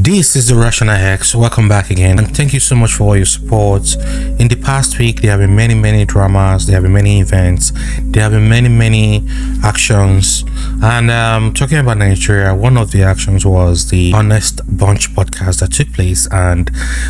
This is the Rational X. Welcome back again, and thank you so much for all your support. In the past week, there have been many dramas, there have been many events, there have been many actions. And talking about Nigeria, one of the actions was the Honest Bunch podcast that took place, and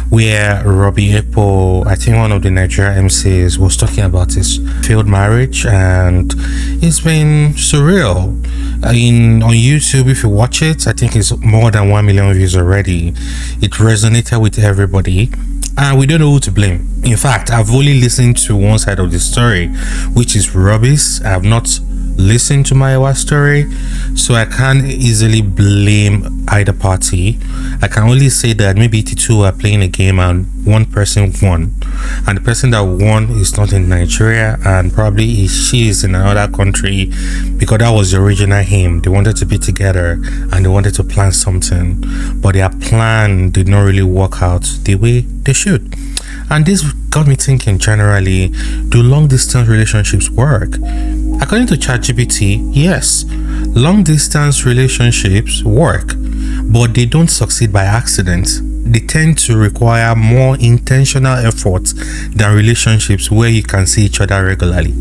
where Robbie Epo, I think one of the Nigeria MCs, was talking about his failed marriage, and it's been surreal. On YouTube, if you watch it, I think it's more than 1 million views already. It resonated with everybody, and we don't know who to blame. In fact, I've only listened to one side of the story, which is Robbie's. I have not listened to my story, so I can't easily blame either party. I can only say that maybe the two are playing a game and one person won, and the person that won is not in Nigeria, and probably she is in another country, because that was the original aim. They wanted to be together and they wanted to plan something, but their plan did not really work out the way they should. And this got me thinking generally, do long distance relationships work? According to ChatGPT, yes, long distance relationships work, but they don't succeed by accident. They tend to require more intentional effort than relationships where you can see each other regularly.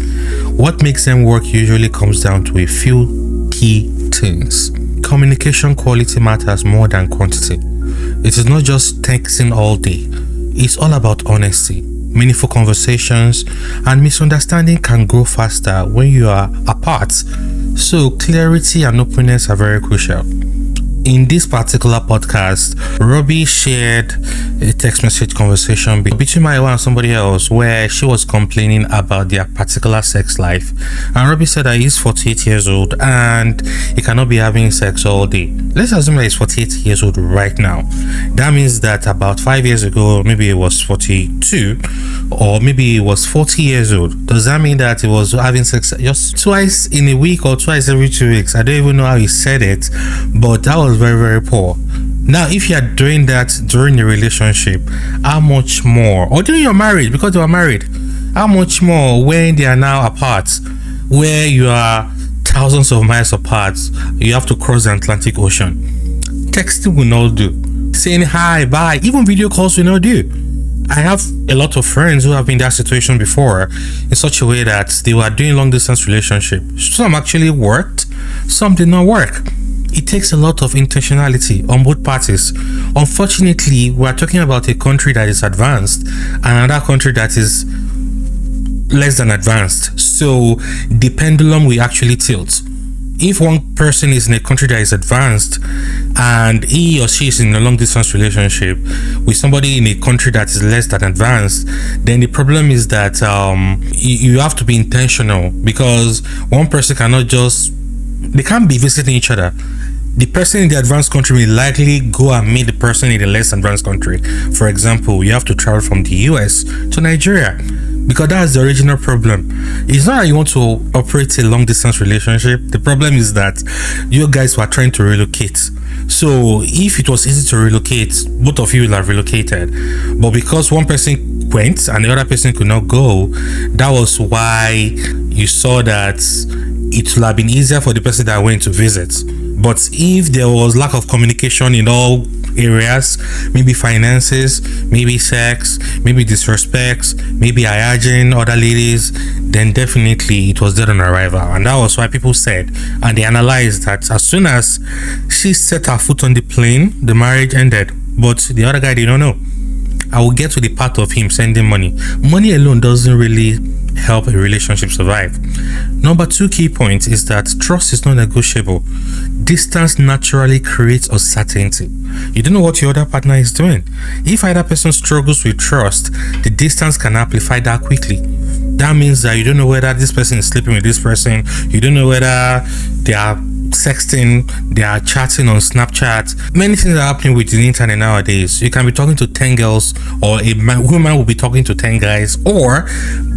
What makes them work usually comes down to a few key things. Communication quality matters more than quantity. It is not just texting all day. It's all about honesty. Meaningful conversations and misunderstanding can grow faster when you are apart. So clarity and openness are very crucial. In this particular podcast, Robbie shared a text message conversation between my wife and somebody else where she was complaining about their particular sex life. And Robbie said that he's 48 years old and he cannot be having sex all day. Let's assume that he's 48 years old right now. That means that about 5 years ago, maybe he was 42, or maybe he was 40 years old. Does that mean that he was having sex just twice in a week or twice every 2 weeks? I don't even know how he said it, but that was very poor. Now, if you are doing that during a relationship, how much more, or during your marriage, because you are married, how much more when they are now apart, where you are thousands of miles apart, you have to cross the Atlantic Ocean? Texting will not do. Saying hi, bye, even video calls will not do. I have a lot of friends who have been in that situation before, in such a way that they were doing long distance relationship. Some actually worked, some did not work. It takes a lot of intentionality on both parties. Unfortunately, we are talking about a country that is advanced and another country that is less than advanced. So the pendulum will actually tilt. If one person is in a country that is advanced and he or she is in a long distance relationship with somebody in a country that is less than advanced, then the problem is that you have to be intentional, because one person cannot just, they can't be visiting each other. The person in the advanced country will likely go and meet the person in the less advanced country. For example, you have to travel from the US to Nigeria, because that's the original problem. It's not that you want to operate a long distance relationship. The problem is that you guys were trying to relocate. So if it was easy to relocate, both of you will have relocated. But because one person went and the other person could not go, that was why you saw that it would have been easier for the person that went to visit. But if there was lack of communication in all areas, maybe finances, maybe sex, maybe disrespect, maybe hygiene, other ladies, then definitely it was dead on arrival. And that was why people said, and they analyzed, that as soon as she set her foot on the plane, the marriage ended. But the other guy did not know. I will get to the part of him sending money. Money alone doesn't really help a relationship survive. Number 2 key point is that trust is not negotiable. Distance naturally creates uncertainty. You don't know what your other partner is doing. If either person struggles with trust, the distance can amplify that quickly. That means that you don't know whether this person is sleeping with this person. You don't know whether they are sexting, they are chatting on Snapchat. Many things are happening with the internet nowadays. You can be talking to 10 girls, or a woman will be talking to 10 guys, or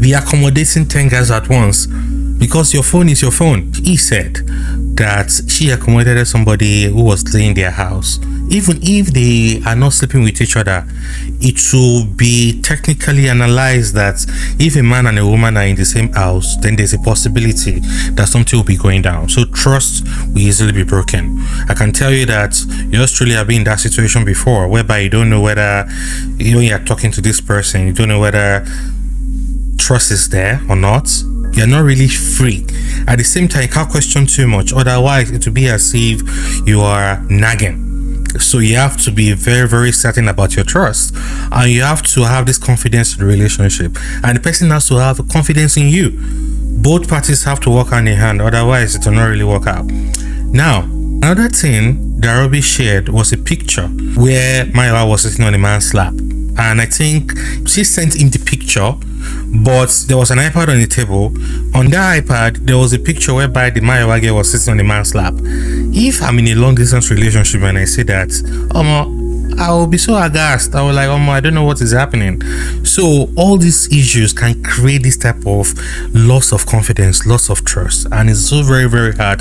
be accommodating 10 guys at once, because your phone is your phone. He said that she accommodated somebody who was cleaning their house. even if they are not sleeping with each other, it will be technically analyzed that if a man and a woman are in the same house, then there's a possibility that something will be going down. So trust will easily be broken. I can tell you that yours truly have been in that situation before, whereby you don't know whether you're talking to this person, you don't know whether trust is there or not. You're not really free. At the same time, you can't question too much, otherwise it will be as if you are nagging. So you have to be very, very certain about your trust, and you have to have this confidence in the relationship, and the person has to have confidence in you. Both parties have to work hand in hand, otherwise it will not really work out. Now, another thing that Robbie shared was a picture where Maiwa was sitting on a man's lap, and I think she sent him the picture, but there was an iPad on the table. On that iPad, there was a picture whereby the Maiwa girl was sitting on a man's lap. If I'm in a long distance relationship and I say that, I will be so aghast. I will like, I don't know what is happening. So all these issues can create this type of loss of confidence, loss of trust, and it's so very, very hard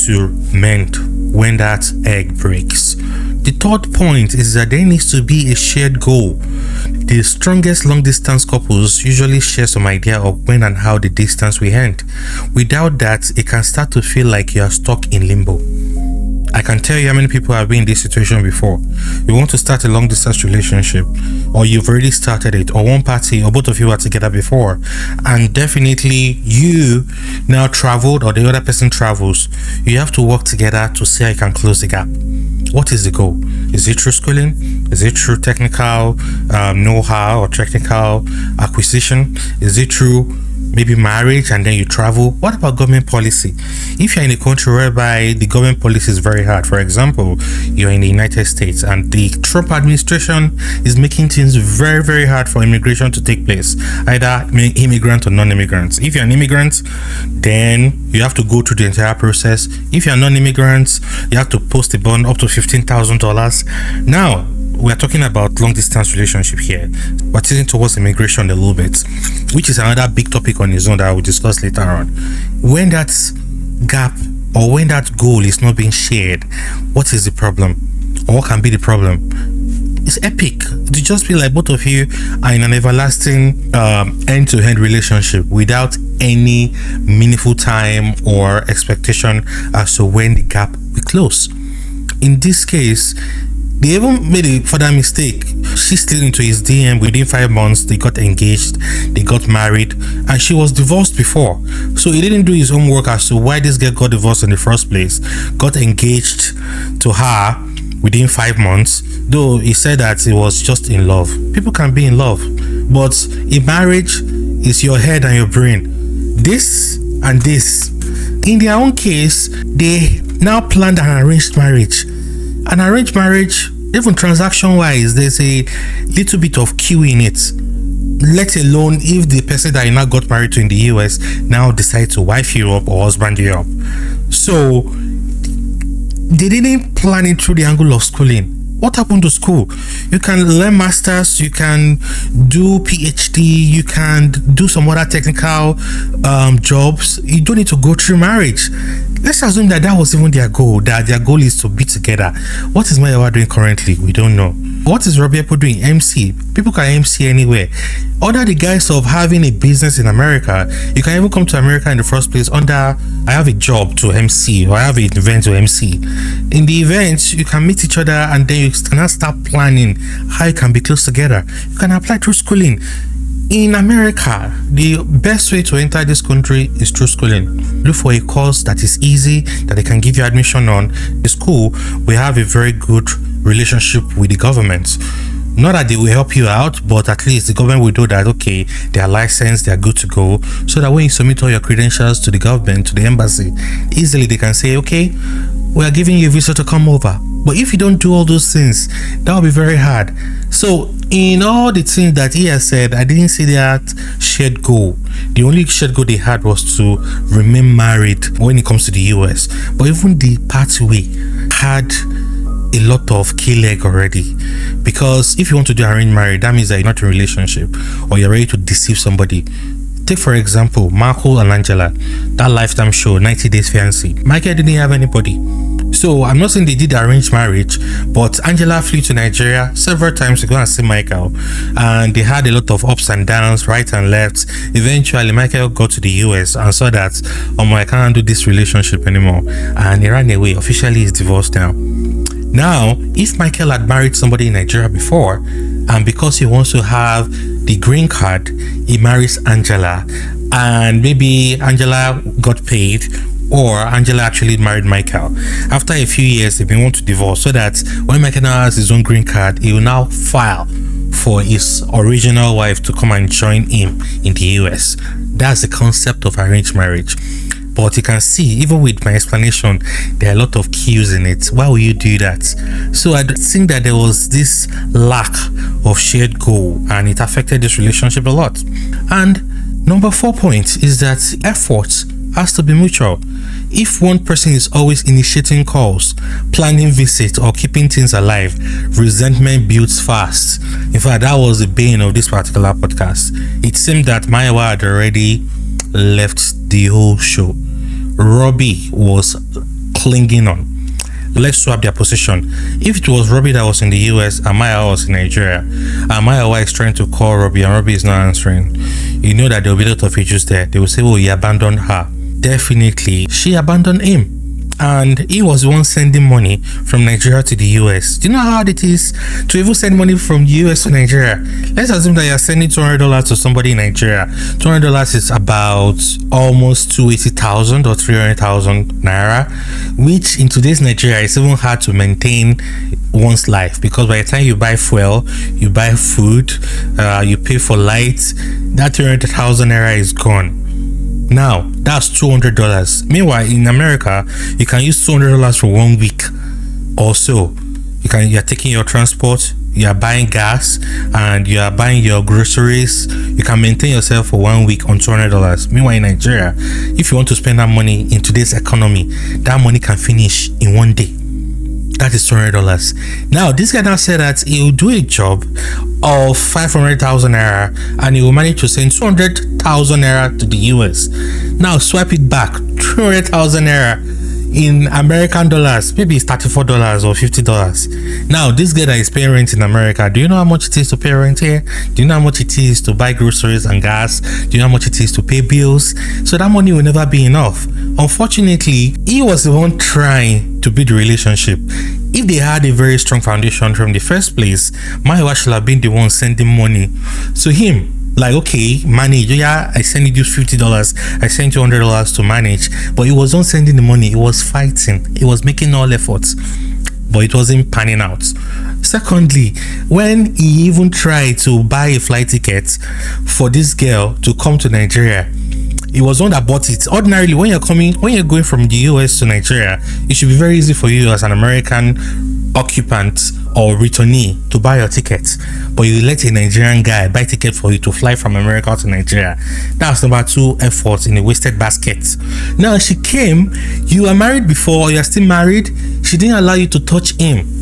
to mend when that egg breaks. The third point is that there needs to be a shared goal. The strongest long distance couples usually share some idea of when and how the distance will end. Without that, it can start to feel like you are stuck in limbo. I can tell you how many people have been in this situation before. You want to start a long distance relationship, or you've already started it, or one party or both of you are together before, and definitely you now traveled or the other person travels. You have to work together to see how you can close the gap. What is the goal? Is it through schooling? Is it through technical know-how or technical acquisition? Is it through maybe marriage and then you travel? What about government policy? If you're in a country whereby the government policy is very hard, for example, you're in the United States and the Trump administration is making things very, very hard for immigration to take place, either immigrant or non-immigrants. If you're an immigrant, then you have to go through the entire process. If you're non-immigrants, you have to post a bond up to $15,000. Now, we're talking about long distance relationship here, but tilting towards immigration a little bit, which is another big topic on its own that I will discuss later on. When that gap or when that goal is not being shared, what is the problem, or what can be the problem? It's epic to just be like both of you are in an everlasting end-to-end relationship without any meaningful time or expectation as to when the gap will close. In this case, they even made a further mistake. She slid into his DM. Within 5 months, they got engaged, they got married, and she was divorced before. So he didn't do his homework as to why this girl got divorced in the first place. Got engaged to her within 5 months, though he said that he was just in love. People can be in love, but in marriage, it's your head and your brain. This and this. In their own case, they now planned an arranged marriage. An arranged marriage, even transaction-wise, there's a little bit of queue in it. Let alone if the person that you now got married to in the US now decides to wife you up or husband you up. So they didn't plan it through the angle of schooling. What happened to school? You can learn masters, you can do PhD, you can do some other technical jobs. You don't need to go through marriage. Let's assume that was even their goal, that their goal is to be together. What is Maiwa doing currently? We don't know. What is Robbie doing? MC. People can MC anywhere. Under the guise of having a business in America, you can even come to America in the first place under, I have a job to MC, or I have an event to MC. In the event, you can meet each other and then you can start planning how you can be close together. You can apply through schooling. In America, the best way to enter this country is through schooling. Look for a course that is easy, that they can give you admission on. The school will have a very good relationship with the government. Not that they will help you out, but at least the government will do that, okay, they are licensed, they are good to go, so that when you submit all your credentials to the government, to the embassy, easily they can say, okay, we are giving you a visa to come over. But if you don't do all those things, that will be very hard. So in all the things that he has said, I didn't see that shared goal. The only shared goal they had was to remain married when it comes to the US. But even the pathway had a lot of key leg already, because if you want to do arranged marriage, that means that you're not in a relationship or you're ready to deceive somebody. Take for example Michael and Angela, that Lifetime show 90 Days Fiancé. Michael didn't have anybody. So I'm not saying they did arranged marriage, but Angela flew to Nigeria several times to go and see Michael, and they had a lot of ups and downs, right and left. Eventually, Michael got to the US and saw that, I can't do this relationship anymore, and he ran away. Officially, he's divorced now. Now, if Michael had married somebody in Nigeria before, and because he wants to have the green card, he marries Angela, and maybe Angela got paid, or Angela actually married Michael. After a few years, they may want to divorce, so that when Michael now has his own green card, he will now file for his original wife to come and join him in the US. That's the concept of arranged marriage. But you can see, even with my explanation, there are a lot of cues in it. Why will you do that? So I think that there was this lack of shared goal, and it affected this relationship a lot. And number 4 point is that effort has to be mutual. If one person is always initiating calls, planning visits, or keeping things alive, resentment builds fast. In fact, that was the bane of this particular podcast. It seemed that Maiwa had already left the whole show. Robbie was clinging on. Let's swap their position. If it was Robbie that was in the US and Maiwa was in Nigeria, and Maiwa is trying to call Robbie and Robbie is not answering, you know that there will be a lot of issues there. They will say, oh, he abandoned her. Definitely, she abandoned him. And he was the one sending money from Nigeria to the US. Do you know how hard it is to even send money from the US to Nigeria? Let's assume that you're sending $200 to somebody in Nigeria. $200 is about almost 280,000 or 300,000 naira, which in today's Nigeria is even hard to maintain one's life, because by the time you buy fuel, you buy food, you pay for lights, that 300,000 naira is gone. Now, that's $200. Meanwhile, in America, you can use $200 for 1 week or so. You're taking your transport, you are buying gas, and you are buying your groceries. You can maintain yourself for 1 week on $200. Meanwhile, in Nigeria, if you want to spend that money in today's economy, that money can finish in 1 day. That is $200. Now, this guy now said that he will do a job of 500,000 naira and he will manage to send 200,000 naira to the US. Now, swipe it back, 300,000 naira in American dollars, maybe it's $34 or $50. Now, this guy that is paying rent in America, do you know how much it is to pay rent here? Do you know how much it is to buy groceries and gas? Do you know how much it is to pay bills? So that money will never be enough. Unfortunately, he was the one trying to build the relationship. If they had a very strong foundation from the first place, Maiwa should have been the one sending money to him. Like, okay, manage. Yeah, I sent you $50. I sent you $100 to manage. But he was not sending the money. He was fighting. He was making all efforts. But it wasn't panning out. Secondly, when he even tried to buy a flight ticket for this girl to come to Nigeria, it was one that bought it. Ordinarily, when you're going from the US to Nigeria, it should be very easy for you as an American occupant or returnee to buy your ticket, but you let a Nigerian guy buy ticket for you to fly from America to Nigeria. That's number 2 efforts in a wasted basket. Now, she came, you are married before, you are still married, she didn't allow you to touch him.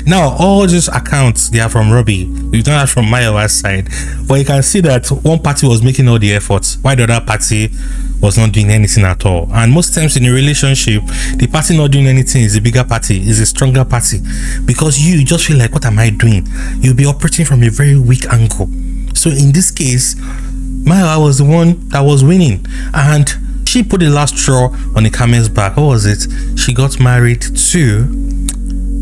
Now, all these accounts, they are from Robbie. We've done that from Maiwa's side. But you can see that one party was making all the efforts, while the other party was not doing anything at all. And most times in a relationship, the party not doing anything is a bigger party, is a stronger party. Because you just feel like, what am I doing? You'll be operating from a very weak angle. So in this case, Maiwa was the one that was winning. And she put the last straw on the camel's back. What was it? She got married to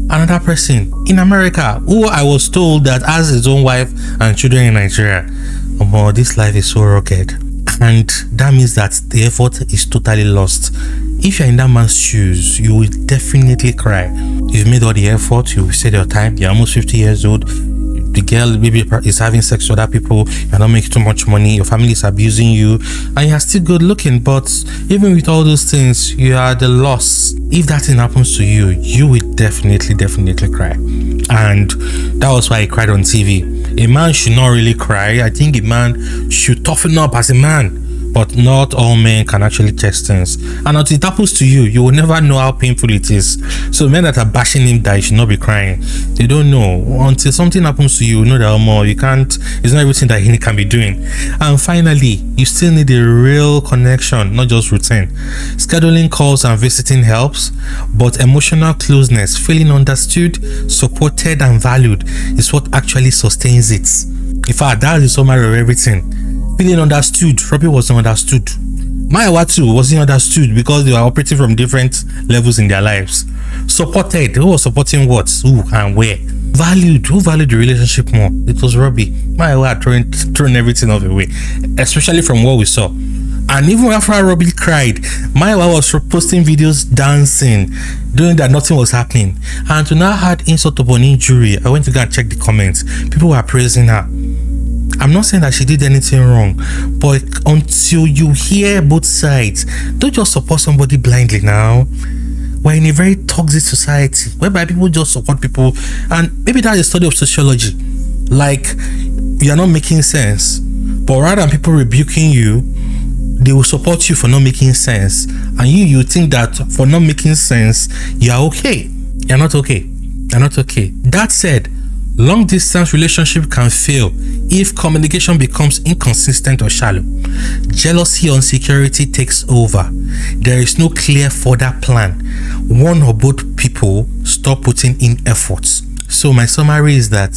another person in America, who I was told that has his own wife and children in Nigeria. Oh, this life is so rugged, and that means that the effort is totally lost. If you're in that man's shoes, you will definitely cry. You've made all the effort, you've wasted your time, you're almost 50 years old, the girl maybe is having sex with other people, you're not making too much money, your family is abusing you, and you're still good looking. But even with all those things, you are the loss. If that thing happens to you, you will definitely cry. And that was why I cried on TV. A man should not really cry. I think a man should toughen up as a man. But not all men can actually test things. And until it happens to you, you will never know how painful it is. So men that are bashing him that he should not be crying, they don't know. Until something happens to you, you know that more you can't, it's not everything that he can be doing. And finally, you still need a real connection, not just routine. Scheduling calls and visiting helps, but emotional closeness, feeling understood, supported and valued is what actually sustains it. In fact, that is the summary of everything. Feeling understood. Robbie wasn't understood. Maiwa too wasn't understood because they were operating from different levels in their lives. Supported. Who was supporting what? Who and where? Valued. Who valued the relationship more? It was Robbie. Maiwa had thrown everything off away, especially from what we saw. And even after Robbie cried, Maiwa was posting videos dancing, doing that nothing was happening. And to now add insult upon injury, I went to go and check the comments. People were praising her. I'm not saying that she did anything wrong, but until you hear both sides, don't just support somebody blindly now. We're in a very toxic society whereby people just support people, and maybe that's a study of sociology. Like, you're not making sense, but rather than people rebuking you, they will support you for not making sense, and you think that for not making sense, you're okay. You're not okay. You're not okay. That said, long distance relationship can fail if communication becomes inconsistent or shallow. Jealousy or insecurity takes over. There is no clear further plan. One or both people stop putting in efforts. So my summary is that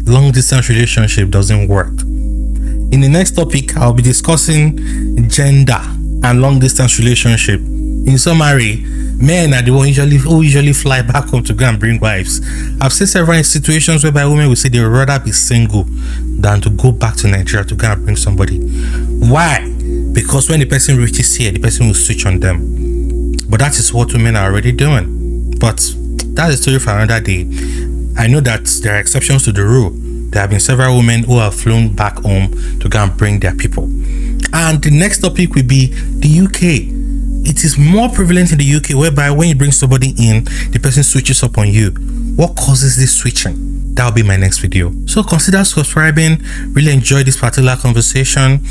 long distance relationship doesn't work. In the next topic, I'll be discussing gender and long distance relationship. In summary, men are the ones who usually fly back home to go and bring wives. I've seen several situations whereby women will say they would rather be single than to go back to Nigeria to go and bring somebody. Why? Because when the person reaches here, the person will switch on them. But that is what women are already doing. But that's a story for another day. I know that there are exceptions to the rule. There have been several women who have flown back home to go and bring their people. And the next topic will be the UK. It is more prevalent in the UK, whereby when you bring somebody in, the person switches up on you. What causes this switching? That'll be my next video. So consider subscribing. Really enjoy this particular conversation.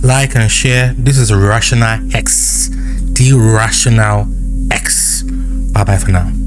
Like and share. This is Rational X. The Rational X. Bye bye for now.